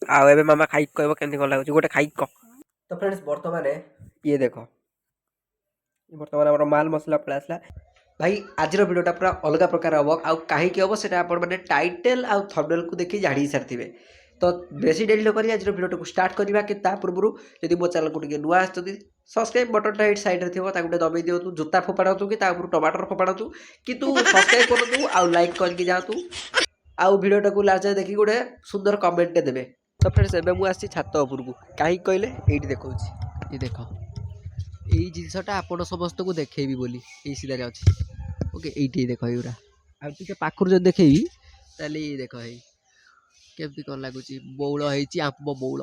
आउ एबे मामा खाई कहबो केमती कोन लागुची गोटे खाई क। तो फ्रेंड्स बर्तमान ये देखो ये बर्तमान हमर माल मसला पळा आसला भाई आज वीडियोटा पूरा अलग प्रकार हम आउ कहीं हम से मैंने टाइटल आउ थंबनेल को देखी जानी सारी तो बेसी डेरी न करी आज वीडियो को स्टार्ट करवा कि पूर्व जब मो चैनल को नुआ सब्सक्राइब बटन ये साइड थी दबाई दिंतु जोता फोपाड़ू कि टमाटर फोपाड़ू कितु सब्सक्राइब करूँ आउ लाइक करके जातु आउ वीडियोटा को लास्ट देखिए गोटे सुंदर कमेंट देवे। तो फ्रेंड्स एबे मु आसी छात उपरकू कहीं कहले ये देखा ये देख यही जिनसटा आपड़ समस्त को देखेबी बोली यही सीधारे अच्छी ओके ये देख युरा आगे पाखर जो देखेबी ताले ये देख है केमती कौन लगुच बौल आंब बौल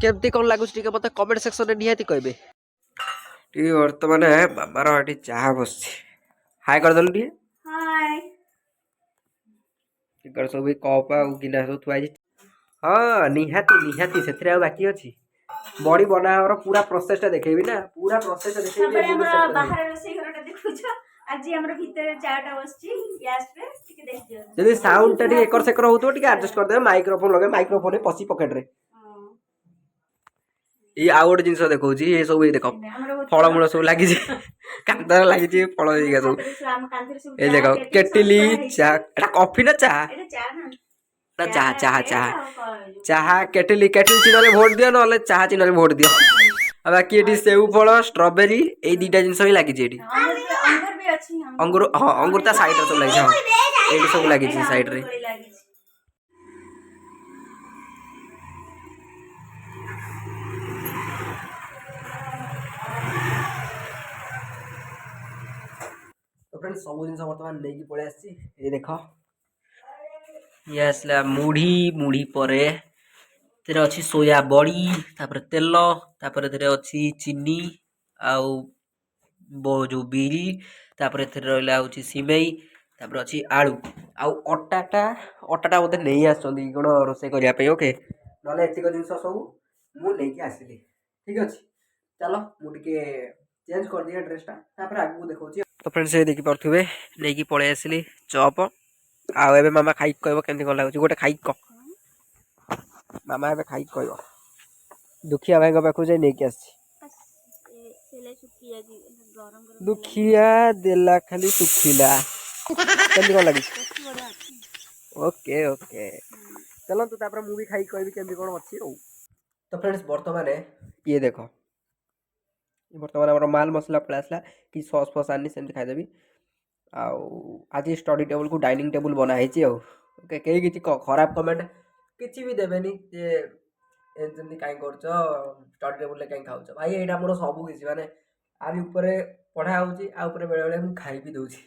केमती कौन लगुच मत कमेंट सेक्शन में निहाती कहबे। बर्तमान मामार ये चाह बस हाय करदेलु टे हाय सब कप आ गिलास सब थुआई हाँ निहाती निहाती से बाकी अच्छी बॉडी बनावर पूरा प्रोसेसटा देखेबी ना पूरा प्रोसेसटा देखेबी हमरा बाहर रोसई घरटा देखुछ आज हमरा भीतर चाटा बसची गैस पे टिके देख दियो जदी साउंड टा एकर सेकर होतो टिके एडजस्ट कर दे माइक्रोफोन लगे माइक्रोफोन पसी पॉकेट रे ये आउट जिंस देखौची ये सब देखो फल मूल सब लागी छी कांदर लागी छी फल दिगा सब ए देखो केटली चा एटा कॉफी ना चा एटा चा ना ना चाह चाह चाह चाह केटली केटली चिन्ह भोट दियो ना चाह चिन्ह भोट दियो आ बाकी एटी सेऊ फल स्ट्रॉबेरी ए दुटा जिंस ही लागी छी एटी अंगूर भी अछि अंगूर हां अंगूर ता साइड रे सब लागी हां एटी सब लागी छी साइड रे तो फ्रेंड्स सब जिन बर्तमान नहीं कि पड़े आसी ये देख ये आसला मुढ़ी मुढ़ी परे तेरे अच्छी सोया बड़ी तापर तेल तापर तेरे अच्छी चीनी आउ जो बिरी तापर तेरे रहला होची सिमेई तापर अच्छी आलू आउ अटाटा बोधे नहीं आसछंदी कोन रोसे करिया पे ओके नले एतिक जिंस सब मु लेके आसिली ठीक अछि चलो मु टिके चेंज कर दिया ड्रेसटा तापर आगु देखौची। तो फ्रेंड्स ये देखि परथुबे लेकी पळे आसिली चॉप आउ एबे मामा खाई कहबो केमती कोन लागुची गोटे खाई क मामा एबे खाई कहबो दुखिया भाई पाखु जाई लेके आसी दुखिया देला खाली सुखिला केमती कोन लागी ओके ओके चलो तो तापर मूवी खाई कहबी केमती कोन अछि ओ। तो फ्रेंड्स वर्तमान ये देखो बर्तमान आम माल मसला पड़ा आसला कि सस फस आनी सेमती खाईदेवी आज स्टडी टेबल को डाइनिंग टेबल बनाई ओके कहीं किसी खराब कमेंट किसी भी देवेनि जे एमती कहीं कर स्टडी टेबल कहीं खाऊ भाई यहाँ मोर सब किसी माने आज ऊपर पढ़ा होपर बेले बेले मुझे खाई भी दूसरी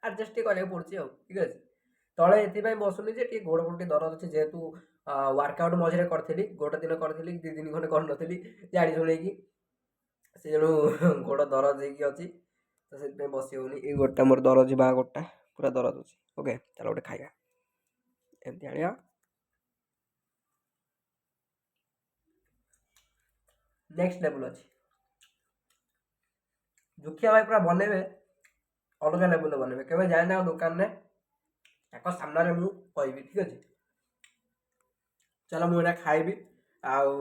आडजस्ट करने पड़े ठीक अच्छे तले ये बसुनी जे गोड़ गोड़ दरद अच्छे जेहेतु वर्कआउट मझे करी गोटे दिन करी 2 दिन खंडे कर जाणी शुणी से जणु गोड़ दरज अच्छी तो से बस होनी ये गोटा मोर दरज बा गोटा पूरा दरज अच्छी ओके चलो गोटे खाଇବା एमती आनिया नेक्स्ट लेवल अच्छी दुखिया भाई पूरा बनइबे अलग लेवल बनइबे केबे जाए ना दुकान में ताको सामने मु कहबी ठीक अच्छे चलो मुझे खाइबी आउ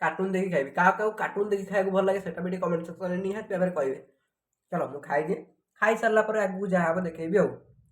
कार्टून देखी खाइबी क्या कार्टून देखी खाया भल लगे सेटा भी कमेंट सेक्शन में निहाती भाव में कहबे चलो मुझे खाई दिए खाई सारा आगू जहाँ देखेबी आउ।